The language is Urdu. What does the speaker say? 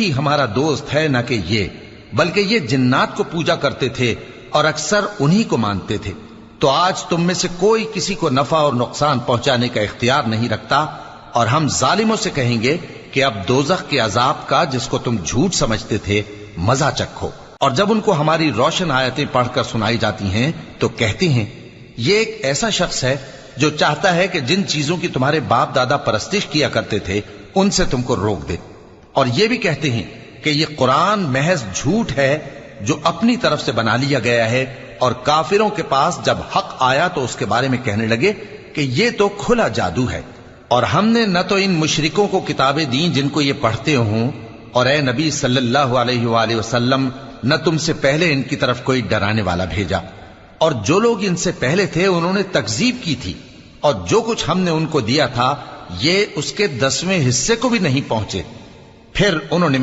ہی ہمارا دوست ہے نہ کہ یہ، بلکہ یہ جنات کو پوجا کرتے تھے اور اکثر انہی کو مانتے تھے۔ تو آج تم میں سے کوئی کسی کو نفع اور نقصان پہنچانے کا اختیار نہیں رکھتا، اور ہم ظالموں سے کہیں گے کہ اب دوزخ کے عذاب کا جس کو تم جھوٹ سمجھتے تھے مزہ چکھو۔ اور جب ان کو ہماری روشن آیتیں پڑھ کر سنائی جاتی ہیں تو کہتے ہیں یہ ایک ایسا شخص ہے جو چاہتا ہے کہ جن چیزوں کی تمہارے باپ دادا پرستش کیا کرتے تھے ان سے تم کو روک دے، اور یہ بھی کہتے ہیں کہ یہ قرآن محض جھوٹ ہے جو اپنی طرف سے بنا لیا گیا ہے، اور کافروں کے پاس جب حق آیا تو اس کے بارے میں کہنے لگے کہ یہ تو کھلا جادو ہے۔ اور ہم نے نہ تو ان مشرکوں کو کتابیں دیں جن کو یہ پڑھتے ہوں، اور اے نبی صلی اللہ علیہ وآلہ وسلم نہ تم سے پہلے ان کی طرف کوئی ڈرانے والا بھیجا، اور جو لوگ ان سے پہلے تھے انہوں نے تکذیب کی تھی، اور جو کچھ ہم نے ان کو دیا تھا یہ اس کے 10ویں حصے کو بھی نہیں پہنچے۔ پھر انہوں نے